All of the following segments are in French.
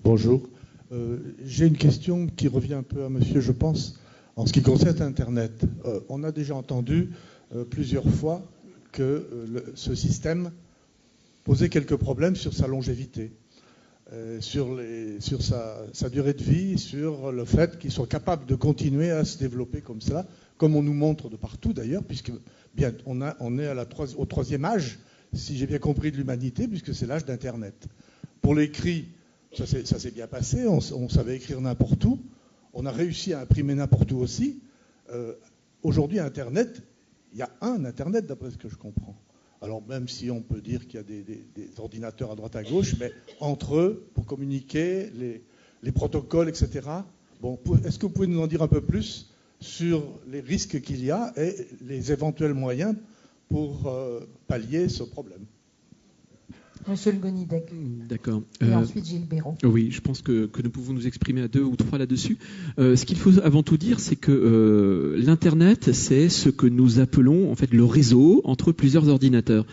Bonjour. J'ai une question qui revient un peu à monsieur, je pense, en ce qui concerne Internet. On a déjà entendu plusieurs fois que ce système posait quelques problèmes sur sa longévité, sur sa durée de vie, sur le fait qu'il soit capable de continuer à se développer comme ça, comme on nous montre de partout d'ailleurs, puisque bien, on est au troisième âge, si j'ai bien compris, de l'humanité, puisque c'est l'âge d'Internet. Pour l'écrit, ça s'est bien passé, on savait écrire n'importe où, on a réussi à imprimer n'importe où aussi. Aujourd'hui, Internet, il y a un Internet d'après ce que je comprends. Alors même si on peut dire qu'il y a des ordinateurs à droite à gauche, mais entre eux, pour communiquer, les protocoles, etc. Bon, est-ce que vous pouvez nous en dire un peu plus sur les risques qu'il y a et les éventuels moyens pour pallier ce problème? Monsieur Le Gonidec. D'accord. Et ensuite Gilles Béraud. Oui, je pense que nous pouvons nous exprimer à 2 ou 3 là-dessus. Ce qu'il faut avant tout dire, c'est que l'Internet, c'est ce que nous appelons en fait le réseau entre plusieurs ordinateurs.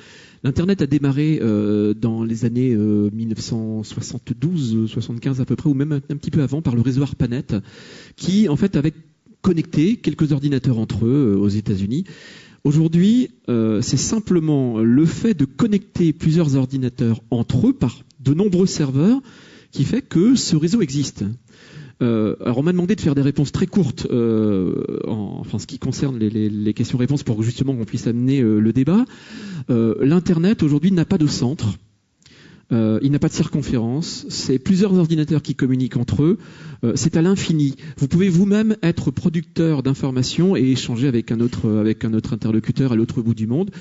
L'Internet a démarré dans les années 1972, 75 à peu près, ou même un petit peu avant, par le réseau ARPANET, qui en fait avait connecté quelques ordinateurs entre eux aux États-Unis. Aujourd'hui, c'est simplement le fait de connecter plusieurs ordinateurs entre eux par de nombreux serveurs qui fait que ce réseau existe. Alors on m'a demandé de faire des réponses très courtes en ce qui concerne les questions-réponses pour justement qu'on puisse amener le débat. L'Internet aujourd'hui n'a pas de centre. Il n'a pas de circonférence, c'est plusieurs ordinateurs qui communiquent entre eux, c'est à l'infini. Vous pouvez vous-même être producteur d'informations et échanger avec un autre interlocuteur à l'autre bout du monde.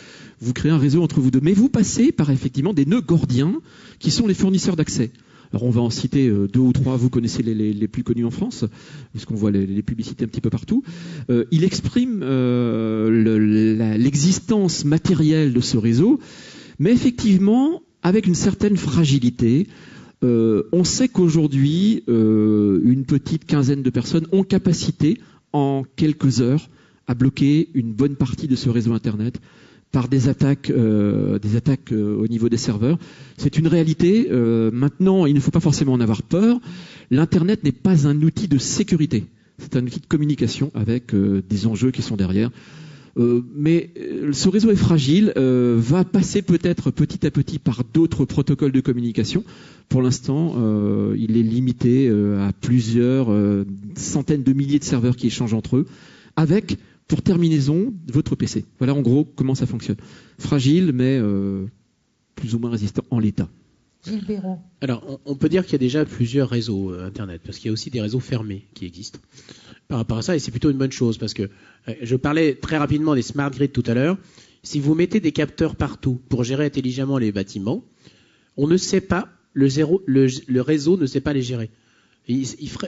Vous créez un réseau entre vous deux, mais vous passez par effectivement des nœuds gordiens qui sont les fournisseurs d'accès. Alors on va en citer 2 ou 3, vous connaissez les plus connus en France, puisqu'on voit les publicités un petit peu partout. Il exprime l'existence matérielle de ce réseau, mais effectivement, avec une certaine fragilité. On sait qu'aujourd'hui, une petite quinzaine de personnes ont capacité, en quelques heures, à bloquer une bonne partie de ce réseau Internet par des attaques au niveau des serveurs. C'est une réalité. Maintenant, il ne faut pas forcément en avoir peur. L'Internet n'est pas un outil de sécurité. C'est un outil de communication avec des enjeux qui sont derrière. Mais ce réseau est fragile, va passer peut-être petit à petit par d'autres protocoles de communication. Pour l'instant, il est limité à plusieurs centaines de milliers de serveurs qui échangent entre eux, avec, pour terminaison, votre PC. Voilà en gros comment ça fonctionne. Fragile, mais plus ou moins résistant en l'état. Gilles Béraud. Alors, on peut dire qu'il y a déjà plusieurs réseaux Internet, parce qu'il y a aussi des réseaux fermés qui existent par rapport à ça, et c'est plutôt une bonne chose, parce que je parlais très rapidement des smart grids tout à l'heure. Si vous mettez des capteurs partout pour gérer intelligemment les bâtiments, on ne sait pas, le réseau ne sait pas les gérer.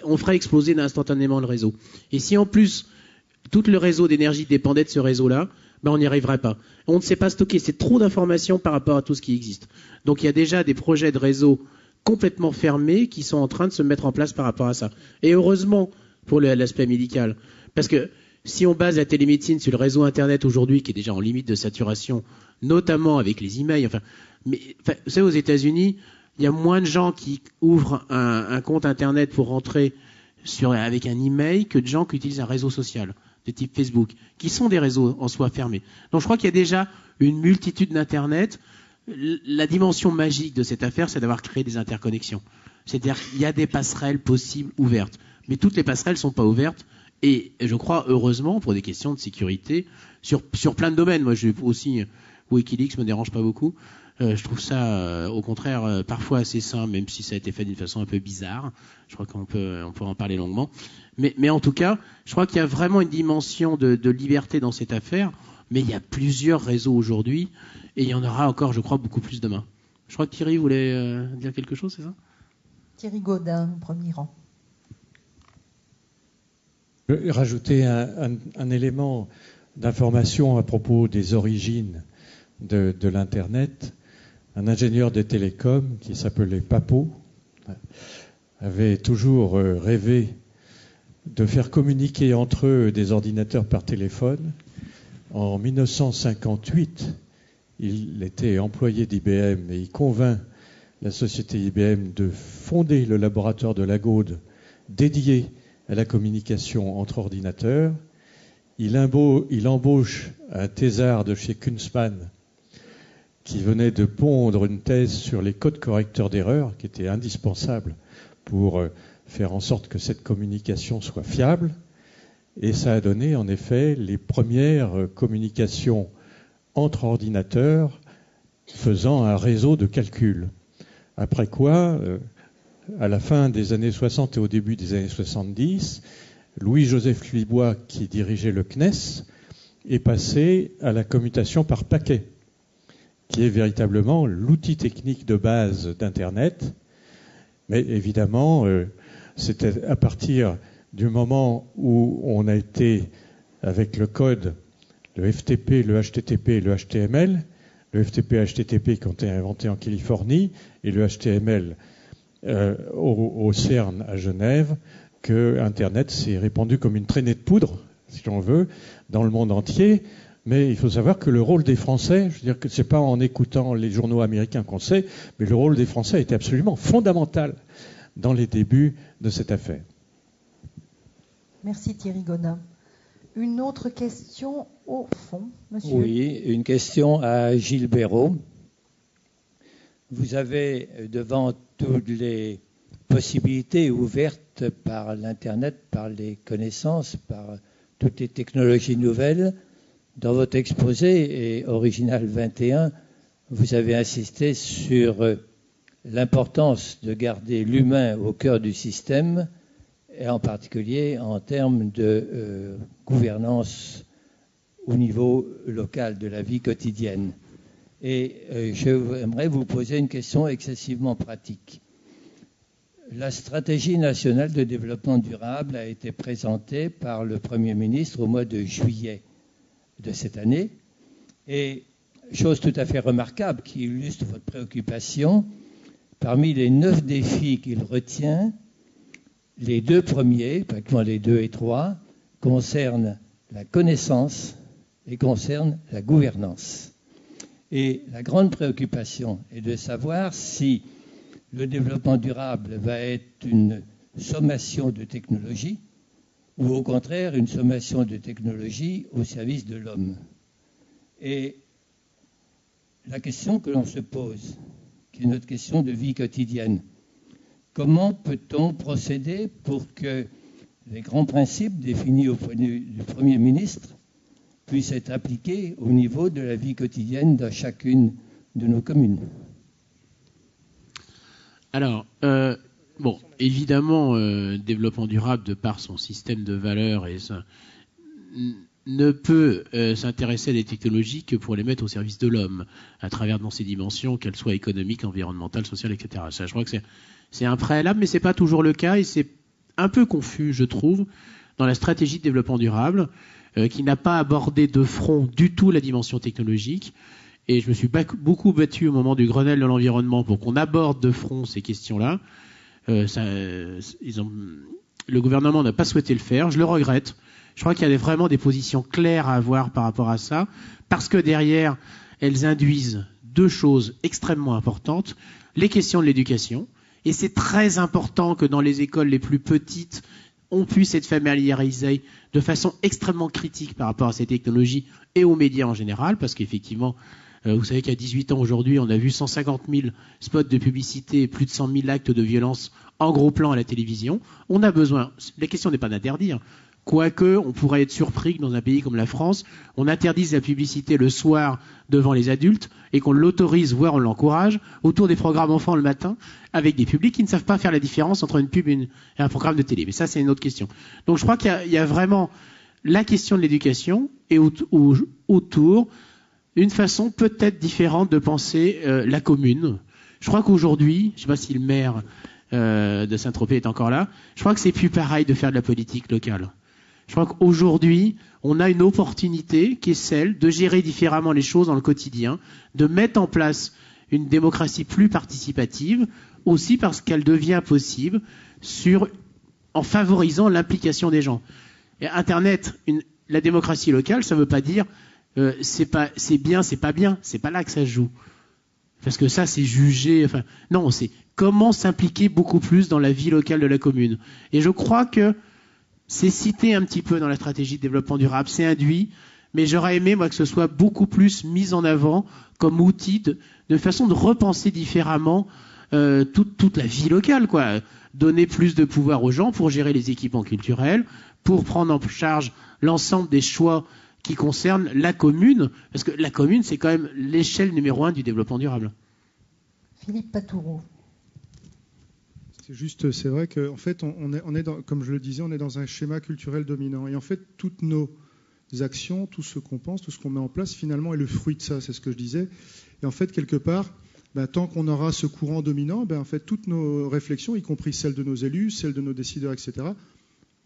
On ferait exploser instantanément le réseau. Et si en plus, tout le réseau d'énergie dépendait de ce réseau-là, ben on n'y arriverait pas. On ne sait pas stocker, c'est trop d'informations par rapport à tout ce qui existe. Donc il y a déjà des projets de réseau complètement fermés qui sont en train de se mettre en place par rapport à ça. Et heureusement pour l'aspect médical, parce que si on base la télémédecine sur le réseau Internet aujourd'hui, qui est déjà en limite de saturation, notamment avec les emails, vous savez, aux États-Unis, il y a moins de gens qui ouvrent un compte Internet pour rentrer avec un email que de gens qui utilisent un réseau social de type Facebook, qui sont des réseaux en soi fermés. Donc je crois qu'il y a déjà une multitude d'Internet. La dimension magique de cette affaire, c'est d'avoir créé des interconnexions. C'est-à-dire qu'il y a des passerelles possibles ouvertes. Mais toutes les passerelles ne sont pas ouvertes. Et je crois, heureusement, pour des questions de sécurité, sur plein de domaines. Moi, Wikileaks me dérange pas beaucoup. Je trouve ça, au contraire, parfois assez simple, même si ça a été fait d'une façon un peu bizarre. Je crois qu'on peut en parler longuement. Mais en tout cas, je crois qu'il y a vraiment une dimension de liberté dans cette affaire. Mais il y a plusieurs réseaux aujourd'hui, et il y en aura encore, je crois, beaucoup plus demain. Je crois que Thierry voulait dire quelque chose, c'est ça ? Thierry Gaudin, au premier rang. Je vais rajouter un élément d'information à propos des origines de l'Internet. Un ingénieur des télécoms qui s'appelait Papeau avait toujours rêvé de faire communiquer entre eux des ordinateurs par téléphone. En 1958, il était employé d'IBM et il convainc la société IBM de fonder le laboratoire de Lagaude dédié à la communication entre ordinateurs. Il embauche un thésard de chez Kunzmann qui venait de pondre une thèse sur les codes correcteurs d'erreurs, qui était indispensable pour faire en sorte que cette communication soit fiable. Et ça a donné en effet les premières communications entre ordinateurs faisant un réseau de calcul. Après quoi, à la fin des années 60 et au début des années 70, Louis-Joseph Libois, qui dirigeait le CNES, est passé à la commutation par paquet, qui est véritablement l'outil technique de base d'Internet. Mais évidemment, c'était à partir du moment où on a été avec le code, le FTP, le HTTP et le HTML, le FTP et HTTP qui ont été inventés en Californie et le HTML au CERN à Genève, que Internet s'est répandu comme une traînée de poudre, si on veut, dans le monde entier. Mais il faut savoir que le rôle des Français, je veux dire que c'est pas en écoutant les journaux américains qu'on sait, mais le rôle des Français a été absolument fondamental dans les débuts de cette affaire. Merci Thierry Gaudin. Une autre question au fond, monsieur. Oui, une question à Gilles Béraud. Vous avez devant toutes les possibilités ouvertes par l'Internet, par les connaissances, par toutes les technologies nouvelles. Dans votre exposé et Original 21, vous avez insisté sur l'importance de garder l'humain au cœur du système, et en particulier en termes de gouvernance au niveau local de la vie quotidienne. Et j'aimerais vous poser une question excessivement pratique. La stratégie nationale de développement durable a été présentée par le Premier ministre au mois de juillet de cette année. Et chose tout à fait remarquable qui illustre votre préoccupation, parmi les 9 défis qu'il retient, les 2 premiers, pratiquement les 2 et 3, concernent la connaissance et concernent la gouvernance. Et la grande préoccupation est de savoir si le développement durable va être une sommation de technologies ou au contraire une sommation de technologies au service de l'homme. Et la question que l'on se pose, qui est notre question de vie quotidienne, comment peut-on procéder pour que les grands principes définis au point de vue du Premier ministre puissent être appliqués au niveau de la vie quotidienne dans chacune de nos communes? Alors, évidemment, développement durable, de par son système de valeurs, ne peut s'intéresser à des technologies que pour les mettre au service de l'homme, à travers dans ses dimensions, qu'elles soient économiques, environnementales, sociales, etc. Ça, je crois que c'est un préalable, mais c'est pas toujours le cas, et c'est un peu confus, je trouve, dans la stratégie de développement durable, qui n'a pas abordé de front du tout la dimension technologique. Et je me suis beaucoup battu au moment du Grenelle de l'environnement pour qu'on aborde de front ces questions-là. Le gouvernement n'a pas souhaité le faire. Je le regrette. Je crois qu'il y a vraiment des positions claires à avoir par rapport à ça, parce que derrière, elles induisent 2 choses extrêmement importantes. Les questions de l'éducation. Et c'est très important que dans les écoles les plus petites, on puisse être familiarisé de façon extrêmement critique par rapport à ces technologies et aux médias en général, parce qu'effectivement, vous savez qu'à 18 ans aujourd'hui, on a vu 150 000 spots de publicité et plus de 100 000 actes de violence en gros plan à la télévision. On a besoin, la question n'est pas d'interdire, quoique on pourrait être surpris que dans un pays comme la France, on interdise la publicité le soir devant les adultes et qu'on l'autorise, voire on l'encourage, autour des programmes enfants le matin, avec des publics qui ne savent pas faire la différence entre une pub et un programme de télé. Mais ça, c'est une autre question. Donc je crois qu'il y a vraiment la question de l'éducation et autour une façon peut-être différente de penser la commune. Je crois qu'aujourd'hui, je ne sais pas si le maire de Saint-Tropez est encore là, je crois que c'est plus pareil de faire de la politique locale. Je crois qu'aujourd'hui, on a une opportunité qui est celle de gérer différemment les choses dans le quotidien, de mettre en place une démocratie plus participative, aussi parce qu'elle devient possible en favorisant l'implication des gens. Et Internet, la démocratie locale, ça ne veut pas dire c'est bien, c'est pas bien, c'est pas là que ça se joue. Parce que ça, c'est jugé. Enfin, non, c'est comment s'impliquer beaucoup plus dans la vie locale de la commune. Et je crois que c'est cité un petit peu dans la stratégie de développement durable, c'est induit, mais j'aurais aimé, moi, que ce soit beaucoup plus mis en avant comme outil de façon de repenser différemment toute la vie locale, quoi. Donner plus de pouvoir aux gens pour gérer les équipements culturels, pour prendre en charge l'ensemble des choix qui concernent la commune, parce que la commune, c'est quand même l'échelle numéro 1 du développement durable. Philippe Patoureau. C'est vrai qu'en fait, on est dans, comme je le disais, on est dans un schéma culturel dominant. Et en fait, toutes nos actions, tout ce qu'on pense, tout ce qu'on met en place, finalement, est le fruit de ça, c'est ce que je disais. Et en fait, quelque part, tant qu'on aura ce courant dominant, en fait, toutes nos réflexions, y compris celles de nos élus, celles de nos décideurs, etc.,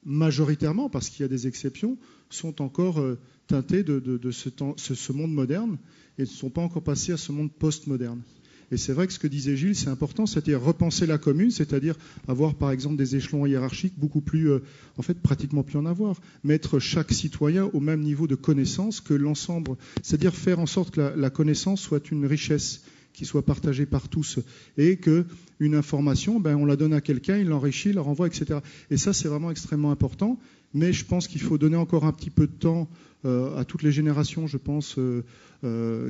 majoritairement, parce qu'il y a des exceptions, sont encore teintées de ce monde moderne et ne sont pas encore passées à ce monde post-moderne. Et c'est vrai que ce que disait Gilles, c'est important, c'est-à-dire repenser la commune, c'est-à-dire avoir par exemple des échelons hiérarchiques beaucoup plus, en fait pratiquement plus en avoir, mettre chaque citoyen au même niveau de connaissance que l'ensemble, c'est-à-dire faire en sorte que la connaissance soit une richesse qui soit partagée par tous et qu'une information, on la donne à quelqu'un, il l'enrichit, il la renvoie, etc. Et ça, c'est vraiment extrêmement important, mais je pense qu'il faut donner encore un petit peu de temps à toutes les générations, je pense,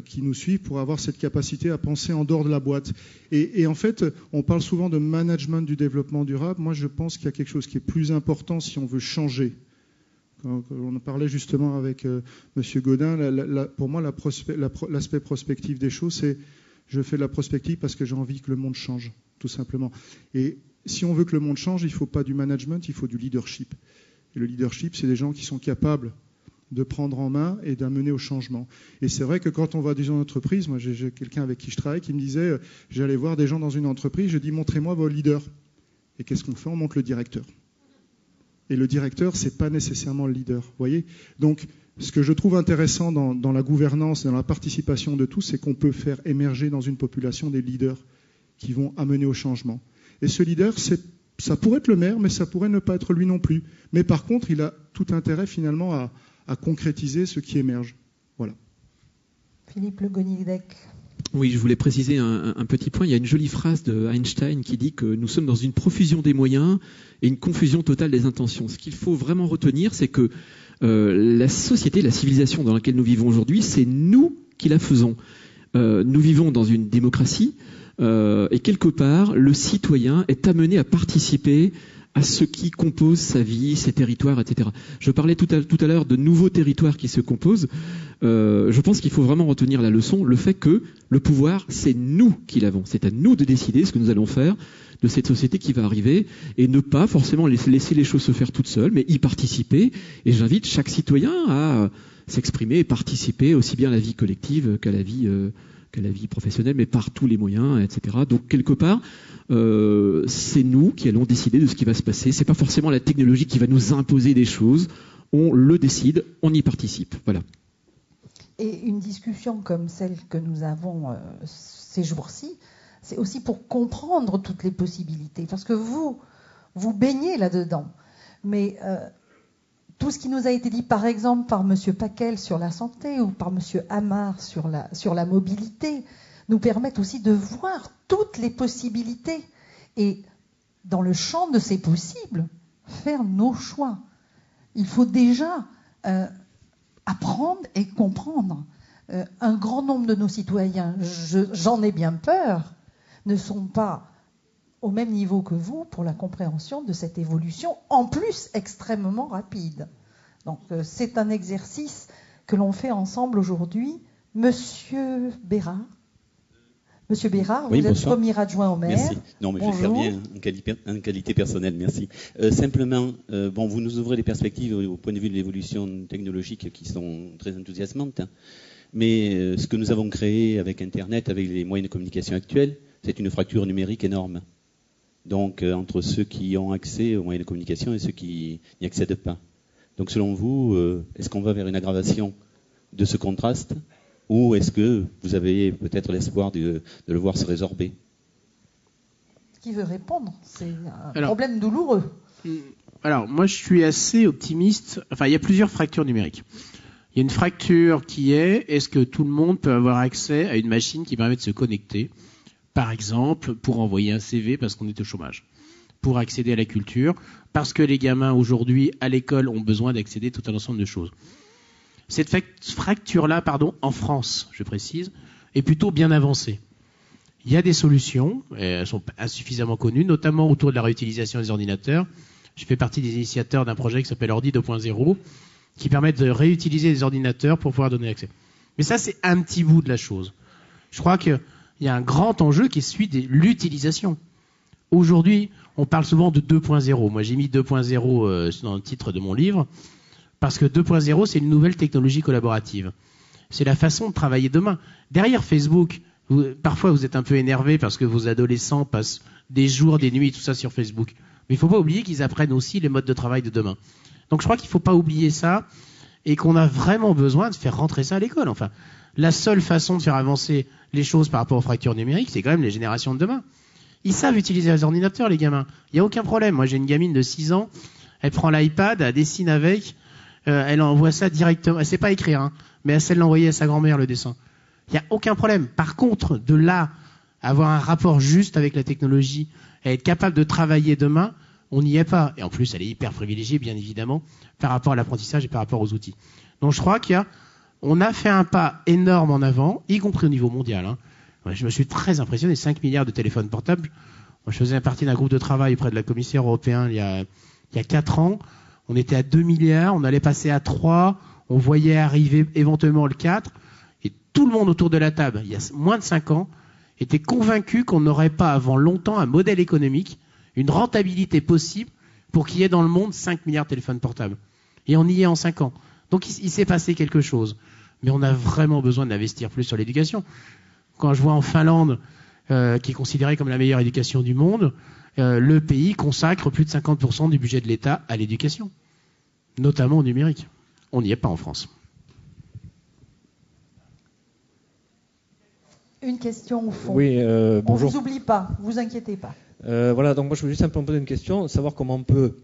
qui nous suivent pour avoir cette capacité à penser en dehors de la boîte. Et en fait, on parle souvent de management du développement durable. Moi, je pense qu'il y a quelque chose qui est plus important si on veut changer. Quand on en parlait justement avec M. Gaudin, pour moi, l'aspect prospectif des choses, c'est je fais de la prospective parce que j'ai envie que le monde change, tout simplement. Et si on veut que le monde change, il ne faut pas du management, il faut du leadership. Et le leadership, c'est des gens qui sont capables de prendre en main et d'amener au changement. Et c'est vrai que quand on va dans une entreprise, moi j'ai quelqu'un avec qui je travaille qui me disait, j'allais voir des gens dans une entreprise, je dis montrez-moi vos leaders. Et qu'est-ce qu'on fait? On montre le directeur. Et le directeur, c'est pas nécessairement le leader, vous voyez? Donc, ce que je trouve intéressant dans la gouvernance et dans la participation de tous, c'est qu'on peut faire émerger dans une population des leaders qui vont amener au changement. Et ce leader, ça pourrait être le maire, mais ça pourrait ne pas être lui non plus. Mais par contre, il a tout intérêt finalement à concrétiser ce qui émerge. Voilà. Philippe Le Gonidec. Oui, je voulais préciser un petit point. Il y a une jolie phrase de Einstein qui dit que nous sommes dans une profusion des moyens et une confusion totale des intentions. Ce qu'il faut vraiment retenir, c'est que la société, la civilisation dans laquelle nous vivons aujourd'hui, c'est nous qui la faisons. Nous vivons dans une démocratie et quelque part, le citoyen est amené à participer à ce qui compose sa vie, ses territoires, etc. Je parlais tout à l'heure de nouveaux territoires qui se composent. Je pense qu'il faut vraiment retenir la leçon, le fait que le pouvoir, c'est nous qui l'avons. C'est à nous de décider ce que nous allons faire de cette société qui va arriver et ne pas forcément laisser les choses se faire toutes seules, mais y participer. Et j'invite chaque citoyen à s'exprimer et participer aussi bien à la vie collective qu'à la vie professionnelle, mais par tous les moyens, etc. Donc quelque part, c'est nous qui allons décider de ce qui va se passer. C'est pas forcément la technologie qui va nous imposer des choses. On le décide, on y participe. Voilà. Et une discussion comme celle que nous avons ces jours-ci, c'est aussi pour comprendre toutes les possibilités. Parce que vous baignez là-dedans. Mais tout ce qui nous a été dit, par exemple, par M. Paquel sur la santé ou par M. Amar sur la mobilité, nous permettent aussi de voir toutes les possibilités. Et dans le champ de ces possibles, faire nos choix. Il faut déjà apprendre et comprendre. Un grand nombre de nos citoyens, j'en ai bien peur, ne sont pas au même niveau que vous pour la compréhension de cette évolution, en plus extrêmement rapide. Donc c'est un exercice que l'on fait ensemble aujourd'hui. Monsieur Bérard, vous êtes bonsoir. premier adjoint au maire. Merci. Non, mais Bonjour. je vais faire bien en qualité personnelle, merci. Simplement, vous nous ouvrez des perspectives au point de vue de l'évolution technologique qui sont très enthousiasmantes. Hein. Mais ce que nous avons créé avec Internet, avec les moyens de communication actuels, c'est une fracture numérique énorme. Donc, entre ceux qui ont accès aux moyens de communication et ceux qui n'y accèdent pas. Donc, selon vous, est-ce qu'on va vers une aggravation de ce contraste ou est-ce que vous avez peut-être l'espoir de le voir se résorber? Qui veut répondre? C'est un problème douloureux. Alors, moi, je suis assez optimiste. Enfin, il y a plusieurs fractures numériques. Il y a une fracture qui est-ce que tout le monde peut avoir accès à une machine qui permet de se connecter, par exemple, pour envoyer un CV parce qu'on est au chômage, pour accéder à la culture, parce que les gamins aujourd'hui à l'école ont besoin d'accéder à tout un ensemble de choses. Cette fracture-là, en France, je précise, est plutôt bien avancée. Il y a des solutions, elles sont insuffisamment connues, notamment autour de la réutilisation des ordinateurs. Je fais partie des initiateurs d'un projet qui s'appelle Ordi 2.0, qui permettent de réutiliser les ordinateurs pour pouvoir donner accès. Mais ça, c'est un petit bout de la chose. Je crois qu'il y a un grand enjeu qui est celui de l'utilisation. Aujourd'hui, on parle souvent de 2.0. Moi, j'ai mis 2.0 dans le titre de mon livre, parce que 2.0, c'est une nouvelle technologie collaborative. C'est la façon de travailler demain. Derrière Facebook, parfois vous êtes un peu énervé parce que vos adolescents passent des jours, des nuits, tout ça sur Facebook. Mais il ne faut pas oublier qu'ils apprennent aussi les modes de travail de demain. Donc je crois qu'il ne faut pas oublier ça et qu'on a vraiment besoin de faire rentrer ça à l'école. Enfin, la seule façon de faire avancer les choses par rapport aux fractures numériques, c'est quand même les générations de demain. Ils savent utiliser les ordinateurs, les gamins. Il n'y a aucun problème. Moi, j'ai une gamine de 6 ans, elle prend l'iPad, elle dessine avec, elle envoie ça directement. Elle ne sait pas écrire, hein, mais elle sait l'envoyer à sa grand-mère, le dessin. Il n'y a aucun problème. Par contre, de là, avoir un rapport juste avec la technologie et être capable de travailler demain, on n'y est pas. Et en plus, elle est hyper privilégiée, bien évidemment, par rapport à l'apprentissage et par rapport aux outils. Donc je crois on a fait un pas énorme en avant, y compris au niveau mondial. Hein. Je me suis très impressionné, 5 milliards de téléphones portables. Moi, je faisais partie d'un groupe de travail auprès de la commissaire européenne il y a 4 ans. On était à 2 milliards, on allait passer à 3, on voyait arriver éventuellement le 4. Et tout le monde autour de la table, il y a moins de 5 ans, était convaincu qu'on n'aurait pas avant longtemps un modèle économique, une rentabilité possible pour qu'il y ait dans le monde 5 milliards de téléphones portables. Et on y est en 5 ans. Donc il s'est passé quelque chose. Mais on a vraiment besoin d'investir plus sur l'éducation. Quand je vois en Finlande, qui est considérée comme la meilleure éducation du monde, le pays consacre plus de 50% du budget de l'État à l'éducation, notamment au numérique. On n'y est pas en France. Une question au fond. Oui, bonjour. On ne vous oublie pas, vous inquiétez pas. Voilà, donc moi je voulais juste simplement poser une question, savoir comment on peut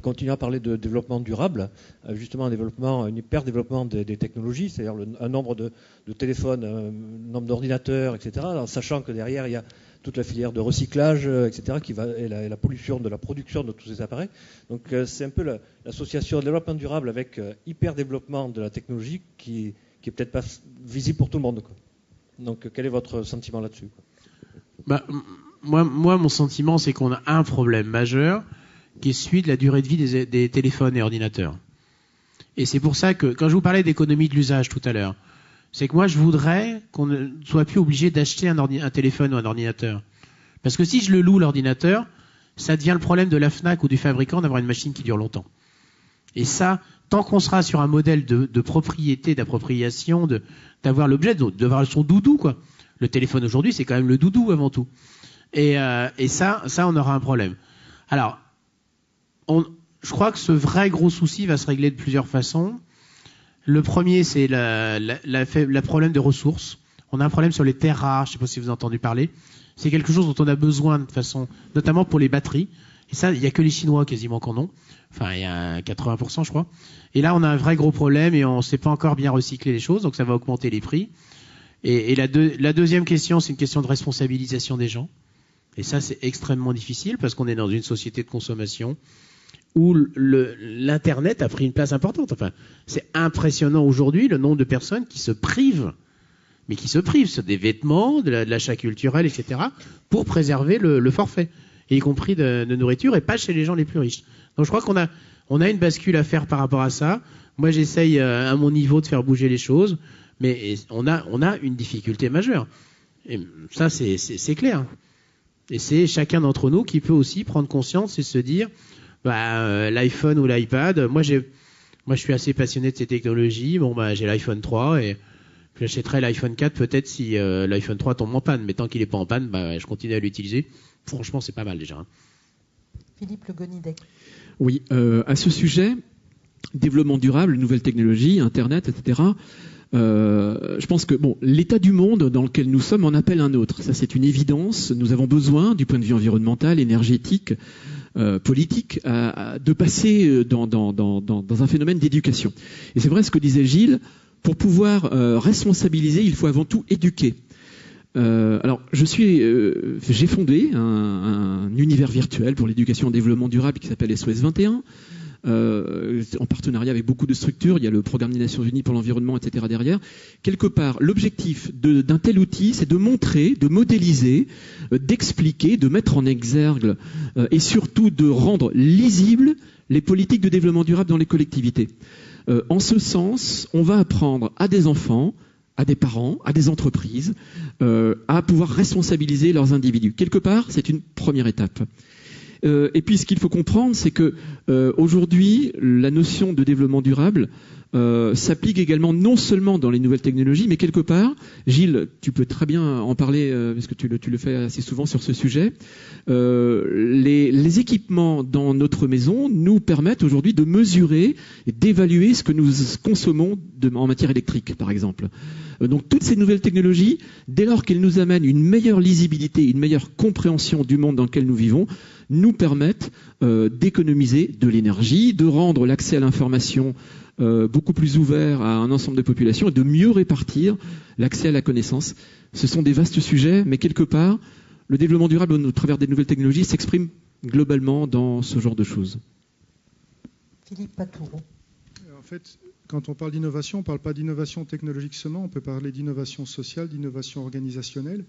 continuer à parler de développement durable, justement un hyper-développement des technologies, c'est-à-dire un nombre de téléphones, un nombre d'ordinateurs, etc., en sachant que derrière il y a toute la filière de recyclage, etc., et la pollution de la production de tous ces appareils. Donc c'est un peu l'association développement durable avec hyper-développement de la technologie qui est peut-être pas visible pour tout le monde, quoi. Donc quel est votre sentiment là-dessus, quoi? Moi, mon sentiment, c'est qu'on a un problème majeur qui est celui de la durée de vie des téléphones et ordinateurs. Et c'est pour ça que, quand je vous parlais d'économie de l'usage tout à l'heure, c'est que moi, je voudrais qu'on ne soit plus obligé d'acheter un téléphone ou un ordinateur. Parce que si je le loue, l'ordinateur, ça devient le problème de la FNAC ou du fabricant d'avoir une machine qui dure longtemps. Et ça, tant qu'on sera sur un modèle de propriété, d'appropriation, d'avoir l'objet, d'avoir son doudou, quoi. Le téléphone aujourd'hui, c'est quand même le doudou avant tout. Et ça, on aura un problème. Alors, je crois que ce vrai gros souci va se régler de plusieurs façons. Le premier, c'est le problème de ressources. On a un problème sur les terres rares, je ne sais pas si vous avez entendu parler. C'est quelque chose dont on a besoin de façon, notamment pour les batteries. Et ça, il n'y a que les Chinois quasiment qui en ont. Enfin, il y a 80%, je crois. Et là, on a un vrai gros problème et on ne sait pas encore bien recycler les choses, donc ça va augmenter les prix. Et la deuxième question, c'est une question de responsabilisation des gens. Et ça, c'est extrêmement difficile parce qu'on est dans une société de consommation où l'Internet a pris une place importante. Enfin, c'est impressionnant aujourd'hui le nombre de personnes qui se privent, mais qui se privent sur des vêtements, de l'achat culturel, etc., pour préserver le forfait, y compris de nourriture, et pas chez les gens les plus riches. Donc je crois qu'on a une bascule à faire par rapport à ça. Moi, j'essaye à mon niveau de faire bouger les choses, mais on a une difficulté majeure. Et ça, c'est clair. Et c'est chacun d'entre nous qui peut aussi prendre conscience et se dire, l'iPhone ou l'iPad, moi je suis assez passionné de ces technologies, j'ai l'iPhone 3 et j'achèterai l'iPhone 4 peut-être si l'iPhone 3 tombe en panne, mais tant qu'il n'est pas en panne, je continue à l'utiliser. Franchement, c'est pas mal déjà. Philippe Le Gonidec. Oui, à ce sujet, développement durable, nouvelles technologies, Internet, etc., Je pense que l'état du monde dans lequel nous sommes en appelle un autre. Ça, c'est une évidence. Nous avons besoin, du point de vue environnemental, énergétique, politique, de passer dans un phénomène d'éducation. Et c'est vrai ce que disait Gilles. Pour pouvoir responsabiliser, il faut avant tout éduquer. Alors, j'ai fondé un univers virtuel pour l'éducation et le développement durable qui s'appelle SOS 21. En partenariat avec beaucoup de structures, il y a le programme des Nations Unies pour l'environnement, etc. derrière. Quelque part, l'objectif d'un tel outil, c'est de montrer, de modéliser, d'expliquer, de mettre en exergue et surtout de rendre lisibles les politiques de développement durable dans les collectivités. En ce sens, on va apprendre à des enfants, à des parents, à des entreprises, à pouvoir responsabiliser leurs individus. Quelque part, c'est une première étape. Et puis, ce qu'il faut comprendre, c'est que aujourd'hui, la notion de développement durable s'applique également non seulement dans les nouvelles technologies, mais quelque part, Gilles, tu peux très bien en parler parce que tu le fais assez souvent sur ce sujet. Les équipements dans notre maison nous permettent aujourd'hui de mesurer et d'évaluer ce que nous consommons en matière électrique, par exemple. Donc toutes ces nouvelles technologies, dès lors qu'elles nous amènent une meilleure lisibilité, une meilleure compréhension du monde dans lequel nous vivons, nous permettent d'économiser de l'énergie, de rendre l'accès à l'information beaucoup plus ouvert à un ensemble de populations et de mieux répartir l'accès à la connaissance. Ce sont des vastes sujets, mais quelque part, le développement durable au travers des nouvelles technologies s'exprime globalement dans ce genre de choses. Philippe Patoureau. En fait, quand on parle d'innovation, on ne parle pas d'innovation technologique seulement, on peut parler d'innovation sociale, d'innovation organisationnelle.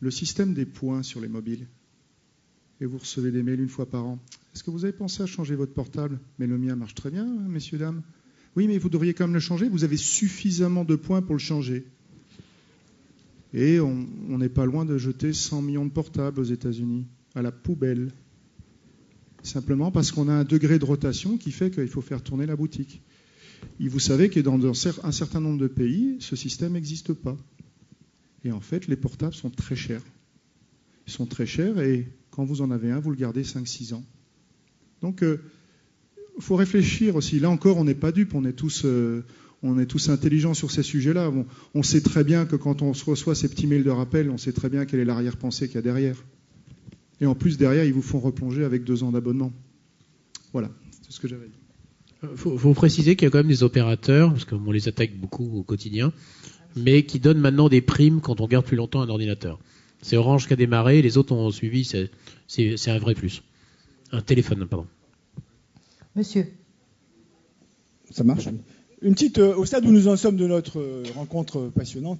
Le système des points sur les mobiles. Et vous recevez des mails une fois par an. Est-ce que vous avez pensé à changer votre portable? Mais le mien marche très bien, hein, messieurs, dames. Oui, mais vous devriez quand même le changer. Vous avez suffisamment de points pour le changer. Et on n'est pas loin de jeter 100 millions de portables aux États-Unis à la poubelle. Simplement parce qu'on a un degré de rotation qui fait qu'il faut faire tourner la boutique. Et vous savez que dans un certain nombre de pays, ce système n'existe pas. Et en fait, les portables sont très chers. Ils sont très chers et quand vous en avez un, vous le gardez 5-6 ans. Donc, il faut réfléchir aussi. Là encore, on n'est pas dupes, on est tous intelligents sur ces sujets-là. On sait très bien que quand on reçoit ces petits mails de rappel, on sait très bien quelle est l'arrière-pensée qu'il y a derrière. Et en plus, derrière, ils vous font replonger avec 2 ans d'abonnement. Voilà, c'est ce que j'avais dit. Il faut préciser qu'il y a quand même des opérateurs, parce qu'on les attaque beaucoup au quotidien, mais qui donnent maintenant des primes quand on garde plus longtemps un ordinateur. C'est Orange qui a démarré, les autres ont suivi, c'est un vrai plus. Un téléphone, pardon. Monsieur. Ça marche. Une petite, au stade où nous en sommes de notre rencontre passionnante,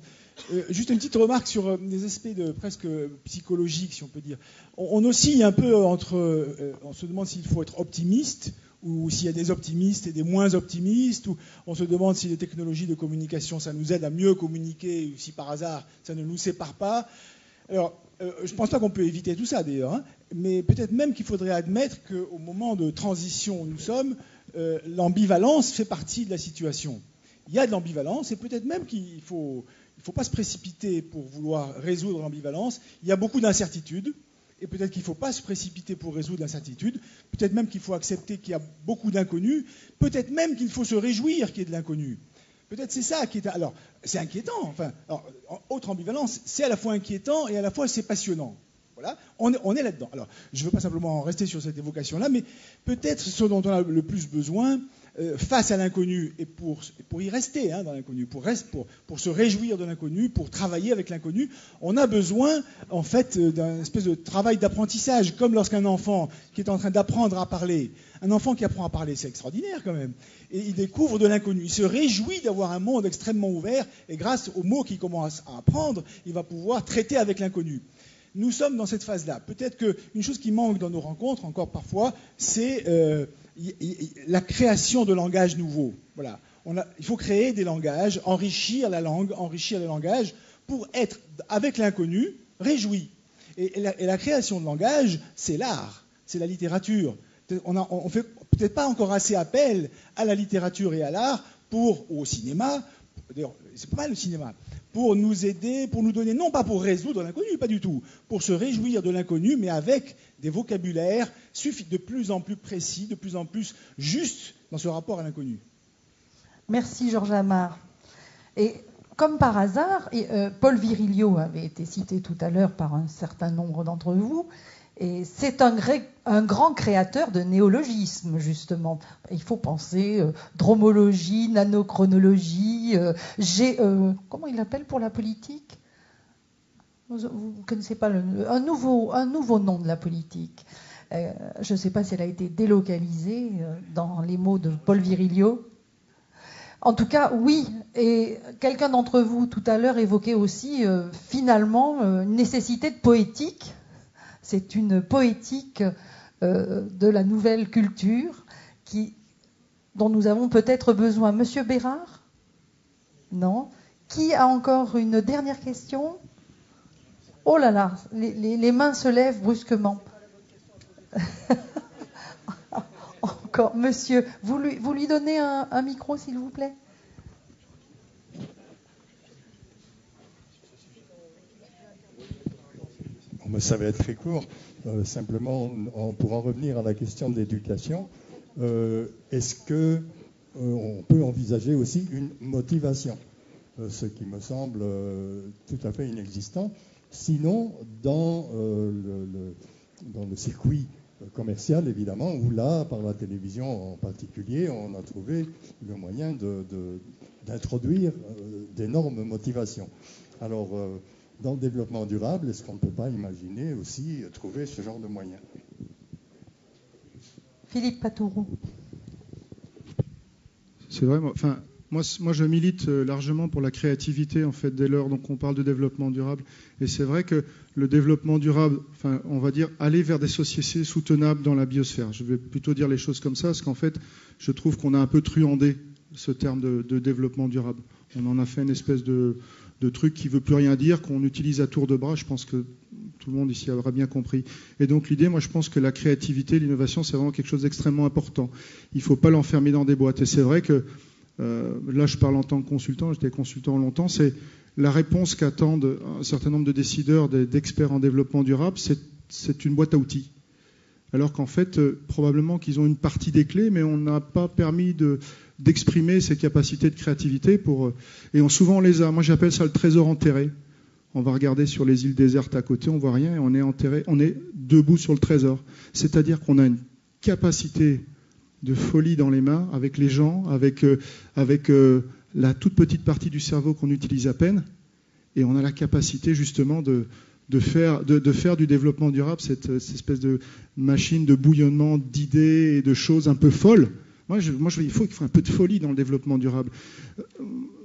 juste une petite remarque sur des aspects presque psychologiques, si on peut dire. On oscille un peu entre, on se demande s'il faut être optimiste, ou s'il y a des optimistes et des moins optimistes, ou on se demande si les technologies de communication, ça nous aide à mieux communiquer, ou si par hasard, ça ne nous sépare pas. Alors, je ne pense pas qu'on peut éviter tout ça d'ailleurs, hein, mais peut-être même qu'il faudrait admettre qu'au moment de transition où nous sommes, l'ambivalence fait partie de la situation. Il y a de l'ambivalence et peut-être même qu'il ne faut pas se précipiter pour vouloir résoudre l'ambivalence. Il y a beaucoup d'incertitudes et peut-être qu'il ne faut pas se précipiter pour résoudre l'incertitude. Peut-être même qu'il faut accepter qu'il y a beaucoup d'inconnus. Peut-être même qu'il faut se réjouir qu'il y ait de l'inconnu. Peut-être c'est ça qui est... Alors, c'est inquiétant. Enfin, alors, autre ambivalence, c'est à la fois inquiétant et à la fois c'est passionnant. Voilà, on est là-dedans. Alors, je ne veux pas simplement rester sur cette évocation-là, mais peut-être ce dont on a le plus besoin, face à l'inconnu, et pour y rester dans l'inconnu, pour se réjouir de l'inconnu, pour travailler avec l'inconnu, on a besoin, en fait, d'un espèce de travail d'apprentissage, comme lorsqu'un enfant qui est en train d'apprendre à parler, un enfant qui apprend à parler, c'est extraordinaire quand même, et il découvre de l'inconnu, il se réjouit d'avoir un monde extrêmement ouvert, et grâce aux mots qu'il commence à apprendre, il va pouvoir traiter avec l'inconnu. Nous sommes dans cette phase-là. Peut-être qu'une chose qui manque dans nos rencontres, encore parfois, c'est la création de langages nouveaux. Voilà. Il faut créer des langages, enrichir la langue, enrichir les langages, pour être, avec l'inconnu, réjoui. Et la création de langage, c'est l'art, c'est la littérature. On fait peut-être pas encore assez appel à la littérature et à l'art au cinéma. D'ailleurs, c'est pas mal le cinéma. Pour nous aider, pour nous donner, non pas pour résoudre l'inconnu, pas du tout, pour se réjouir de l'inconnu, mais avec des vocabulaires de plus en plus précis, de plus en plus justes dans ce rapport à l'inconnu. Merci Georges Amar. Et comme par hasard, Paul Virilio avait été cité tout à l'heure par un certain nombre d'entre vous, et c'est un grand créateur de néologismes, justement. Il faut penser dromologie, nanochronologie, comment il l'appelle pour la politique ? Vous ne connaissez pas un nouveau nom de la politique. Je ne sais pas si elle a été délocalisée dans les mots de Paul Virilio. En tout cas, oui. Et quelqu'un d'entre vous, tout à l'heure, évoquait aussi, finalement, une nécessité de poétique. C'est une poétique de la nouvelle culture dont nous avons peut-être besoin. Monsieur Bérard ? Non ? Qui a encore une dernière question ? Oh là là, les mains se lèvent brusquement. Encore, monsieur, vous lui donnez un micro, s'il vous plaît. Ça va être très court. Simplement, pour en revenir à la question de l'éducation, est-ce que on peut envisager aussi une motivation, ce qui me semble tout à fait inexistant. Sinon, dans le circuit commercial, évidemment, où là, par la télévision en particulier, on a trouvé le moyen d'introduire d'énormes motivations. Alors, dans le développement durable, est-ce qu'on ne peut pas imaginer aussi trouver ce genre de moyens ? Philippe Patouroux. C'est vrai, moi je milite largement pour la créativité, en fait, dès lors donc on parle de développement durable. Et c'est vrai que le développement durable, on va dire, aller vers des sociétés soutenables dans la biosphère. Je vais plutôt dire les choses comme ça, parce qu'en fait, je trouve qu'on a un peu truandé ce terme de développement durable. On en a fait une espèce de truc qui ne veut plus rien dire, qu'on utilise à tour de bras. Je pense que tout le monde ici aura bien compris. Et donc l'idée, moi je pense que la créativité, l'innovation, c'est vraiment quelque chose d'extrêmement important. Il ne faut pas l'enfermer dans des boîtes. Et c'est vrai que, là je parle en tant que consultant, j'étais consultant longtemps, c'est la réponse qu'attendent un certain nombre de décideurs, d'experts en développement durable, c'est une boîte à outils. Alors qu'en fait, probablement qu'ils ont une partie des clés, mais on n'a pas permis d'exprimer ces capacités de créativité et souvent on les a. Moi j'appelle ça le trésor enterré. On va regarder sur les îles désertes à côté, on voit rien et on est enterré, on est debout sur le trésor. C'est-à-dire qu'on a une capacité de folie dans les mains avec les gens, avec la toute petite partie du cerveau qu'on utilise à peine, et on a la capacité justement de faire du développement durable cette espèce de machine de bouillonnement d'idées et de choses un peu folles. Moi, il faut un peu de folie dans le développement durable.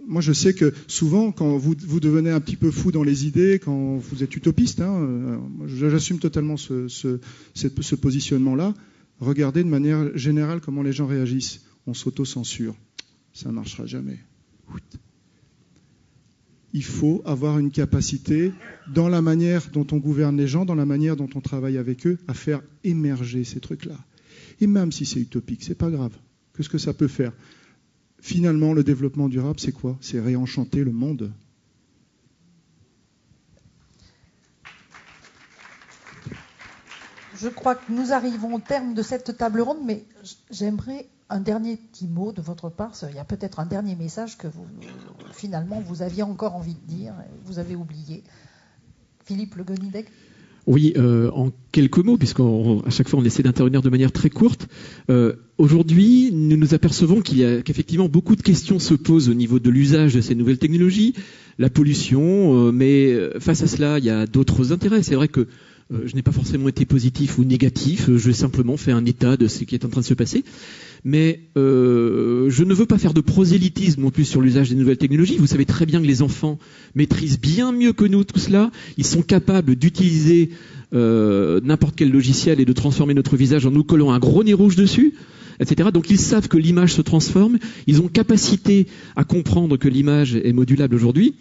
Moi, je sais que souvent, quand vous devenez un petit peu fou dans les idées, quand vous êtes utopiste, j'assume totalement ce positionnement-là. Regardez de manière générale comment les gens réagissent. On s'auto-censure. Ça ne marchera jamais. Il faut avoir une capacité, dans la manière dont on gouverne les gens, dans la manière dont on travaille avec eux, à faire émerger ces trucs-là. Et même si c'est utopique, c'est pas grave. Qu'est-ce que ça peut faire ? Finalement, le développement durable, c'est quoi ? C'est réenchanter le monde. Je crois que nous arrivons au terme de cette table ronde, mais j'aimerais un dernier petit mot de votre part. Il y a peut-être un dernier message que finalement, vous aviez encore envie de dire, vous avez oublié. Philippe Le Guenidec. Oui, en quelques mots, puisqu'à chaque fois on essaie d'intervenir de manière très courte. Aujourd'hui, nous nous apercevons qu'effectivement beaucoup de questions se posent au niveau de l'usage de ces nouvelles technologies, la pollution, mais face à cela, il y a d'autres intérêts. C'est vrai que je n'ai pas forcément été positif ou négatif, je simplement fait un état de ce qui est en train de se passer. Mais je ne veux pas faire de prosélytisme non plus sur l'usage des nouvelles technologies. Vous savez très bien que les enfants maîtrisent bien mieux que nous tout cela. Ils sont capables d'utiliser n'importe quel logiciel et de transformer notre visage en nous collant un gros nez rouge dessus, etc. Donc ils savent que l'image se transforme. Ils ont capacité à comprendre que l'image est modulable aujourd'hui.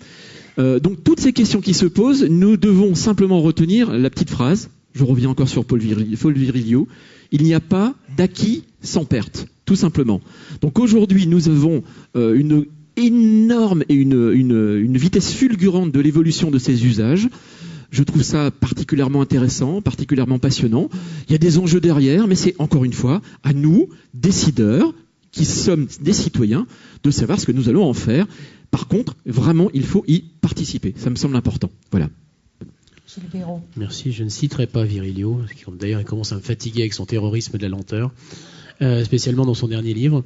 Donc toutes ces questions qui se posent, nous devons simplement retenir la petite phrase. Je reviens encore sur Paul Virilio. Il n'y a pas d'acquis sans perte, tout simplement. Donc aujourd'hui, nous avons une énorme et une vitesse fulgurante de l'évolution de ces usages. Je trouve ça particulièrement intéressant, particulièrement passionnant. Il y a des enjeux derrière, mais c'est encore une fois à nous, décideurs, qui sommes des citoyens, de savoir ce que nous allons en faire. Par contre, vraiment, il faut y participer. Ça me semble important. Voilà. Gilles Béraud. Merci. Je ne citerai pas Virilio, qui d'ailleurs il commence à me fatiguer avec son terrorisme de la lenteur, spécialement dans son dernier livre.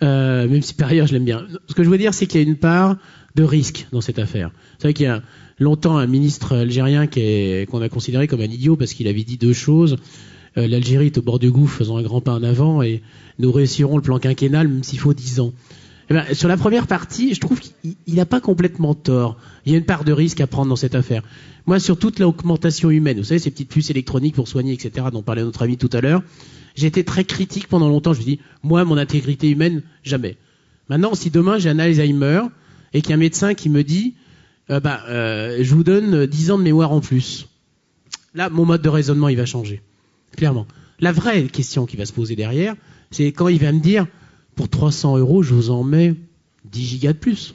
Même si par ailleurs je l'aime bien. Ce que je veux dire, c'est qu'il y a une part de risque dans cette affaire. C'est vrai qu'il y a longtemps un ministre algérien qu'on a considéré comme un idiot parce qu'il avait dit deux choses. L'Algérie est au bord du gouffre, faisons un grand pas en avant et nous réussirons le plan quinquennal même s'il faut 10 ans. Eh ben, sur la première partie, je trouve qu'il n'a pas complètement tort. Il y a une part de risque à prendre dans cette affaire. Moi, sur toute l'augmentation humaine, vous savez, ces petites puces électroniques pour soigner, etc., dont parlait notre ami tout à l'heure, j'ai été très critique pendant longtemps. Je me dis, moi, mon intégrité humaine, jamais. Maintenant, si demain j'ai un Alzheimer et qu'il y a un médecin qui me dit, je vous donne 10 ans de mémoire en plus. Là, mon mode de raisonnement, il va changer. Clairement. La vraie question qui va se poser derrière, c'est quand il va me dire, pour 300 €, je vous en mets 10 gigas de plus.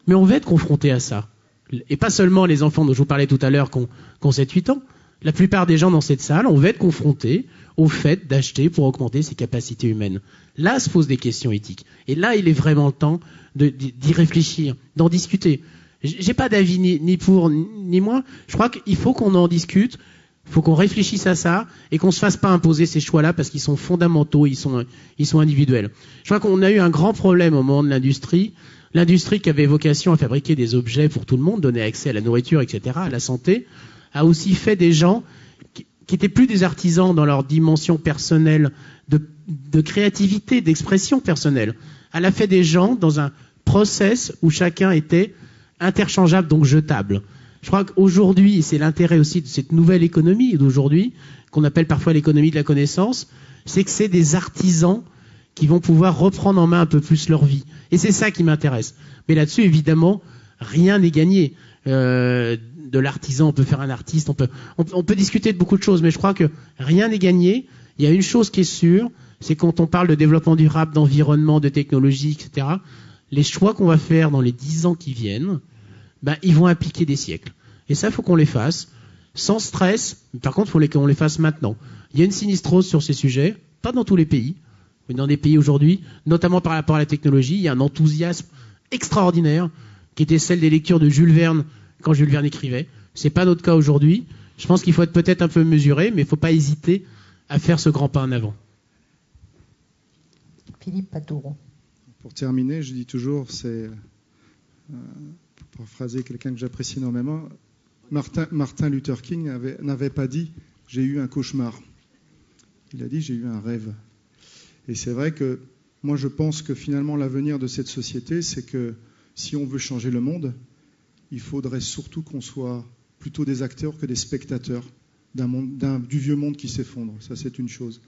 Mais on va être confronté à ça. Et pas seulement les enfants dont je vous parlais tout à l'heure qui ont 7-8 ans. La plupart des gens dans cette salle, on va être confrontés au fait d'acheter pour augmenter ses capacités humaines. Là se posent des questions éthiques. Et là, il est vraiment le temps d'y réfléchir, d'en discuter. J'ai pas d'avis ni pour ni moins. Je crois qu'il faut qu'on en discute. Il faut qu'on réfléchisse à ça et qu'on se fasse pas imposer ces choix-là parce qu'ils sont fondamentaux, ils sont individuels. Je crois qu'on a eu un grand problème au moment de l'industrie. L'industrie qui avait vocation à fabriquer des objets pour tout le monde, donner accès à la nourriture, etc., à la santé, a aussi fait des gens qui étaient plus des artisans dans leur dimension personnelle de créativité, d'expression personnelle. Elle a fait des gens dans un process où chacun était interchangeable, donc jetable. Je crois qu'aujourd'hui, et c'est l'intérêt aussi de cette nouvelle économie d'aujourd'hui, qu'on appelle parfois l'économie de la connaissance, c'est que c'est des artisans qui vont pouvoir reprendre en main un peu plus leur vie. Et c'est ça qui m'intéresse. Mais là-dessus, évidemment, rien n'est gagné. De l'artisan, on peut faire un artiste, on peut discuter de beaucoup de choses, mais je crois que rien n'est gagné. Il y a une chose qui est sûre, c'est quand on parle de développement durable, d'environnement, de technologie, etc., les choix qu'on va faire dans les 10 ans qui viennent, ils vont impliquer des siècles. Et ça, il faut qu'on les fasse sans stress. Par contre, il faut qu'on les fasse maintenant. Il y a une sinistrose sur ces sujets, pas dans tous les pays, mais dans des pays aujourd'hui, notamment par rapport à la technologie, il y a un enthousiasme extraordinaire qui était celle des lectures de Jules Verne quand Jules Verne écrivait. C'est pas notre cas aujourd'hui. Je pense qu'il faut être peut-être un peu mesuré, mais il ne faut pas hésiter à faire ce grand pas en avant. Philippe Patouron. Pour terminer, je dis toujours, pour phraser quelqu'un que j'apprécie énormément, Martin Luther King n'avait pas dit « j'ai eu un cauchemar ». Il a dit « j'ai eu un rêve ». Et c'est vrai que moi je pense que finalement l'avenir de cette société, c'est que si on veut changer le monde, il faudrait surtout qu'on soit plutôt des acteurs que des spectateurs du vieux monde qui s'effondre. Ça, c'est une chose.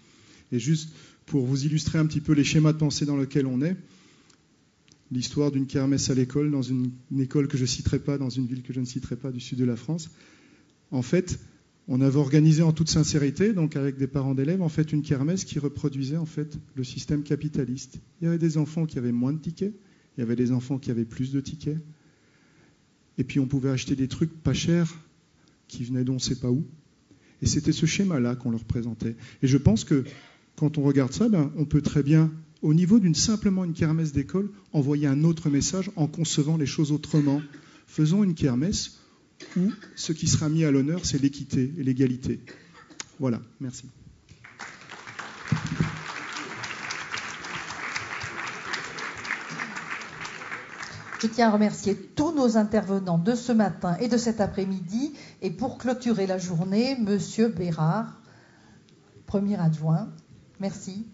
Et juste pour vous illustrer un petit peu les schémas de pensée dans lesquels on est, l'histoire d'une kermesse à l'école, dans une école que je ne citerai pas, dans une ville que je ne citerai pas du sud de la France. En fait, on avait organisé en toute sincérité, donc avec des parents d'élèves, en fait, une kermesse qui reproduisait en fait le système capitaliste. Il y avait des enfants qui avaient moins de tickets, il y avait des enfants qui avaient plus de tickets, et puis on pouvait acheter des trucs pas chers qui venaient d'on ne sait pas où. Et c'était ce schéma-là qu'on leur présentait. Et je pense que quand on regarde ça, on peut très bien, au niveau simplement une kermesse d'école, envoyer un autre message en concevant les choses autrement. Faisons une kermesse où ce qui sera mis à l'honneur, c'est l'équité et l'égalité. Voilà, merci. Je tiens à remercier tous nos intervenants de ce matin et de cet après-midi. Et pour clôturer la journée, Monsieur Bérard, premier adjoint. Merci.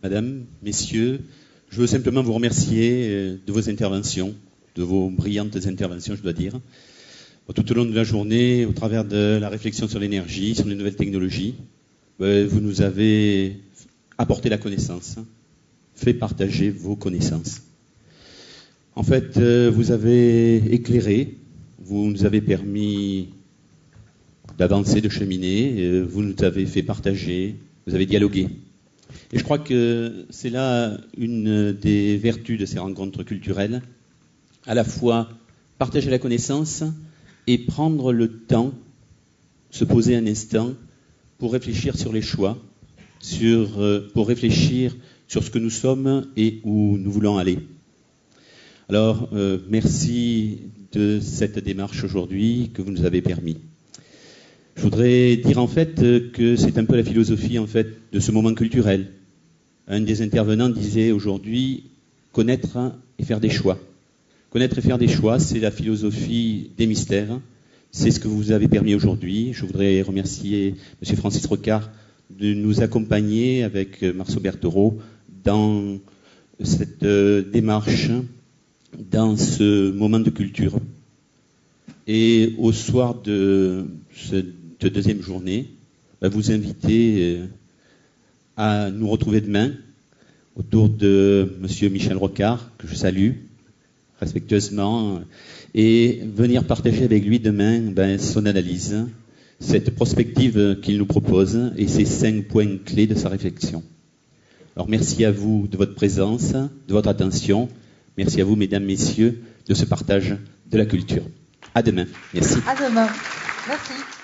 Madame, messieurs, je veux simplement vous remercier de vos interventions, de vos brillantes interventions, je dois dire. Tout au long de la journée, au travers de la réflexion sur l'énergie, sur les nouvelles technologies, vous nous avez apporté la connaissance, fait partager vos connaissances. En fait, vous avez éclairé, vous nous avez permis d'avancer, de cheminer, vous nous avez fait partager, vous avez dialogué. Et je crois que c'est là une des vertus de ces rencontres culturelles, à la fois partager la connaissance et prendre le temps, se poser un instant pour réfléchir sur les choix, pour réfléchir sur ce que nous sommes et où nous voulons aller. Alors, merci de cette démarche aujourd'hui que vous nous avez permis. Je voudrais dire en fait que c'est un peu la philosophie en fait de ce moment culturel. Un des intervenants disait aujourd'hui connaître et faire des choix. Connaître et faire des choix, c'est la philosophie des mystères. C'est ce que vous avez permis aujourd'hui. Je voudrais remercier M. Francis Rocard de nous accompagner avec Marceau Berthereau dans cette démarche, dans ce moment de culture. Et au soir de cette deuxième journée, vous inviter à nous retrouver demain autour de M. Michel Rocard, que je salue respectueusement, et venir partager avec lui demain son analyse, cette prospective qu'il nous propose et ces 5 points clés de sa réflexion. Alors merci à vous de votre présence, de votre attention. Merci à vous, mesdames, messieurs, de ce partage de la culture. À demain. Merci. À demain. Merci.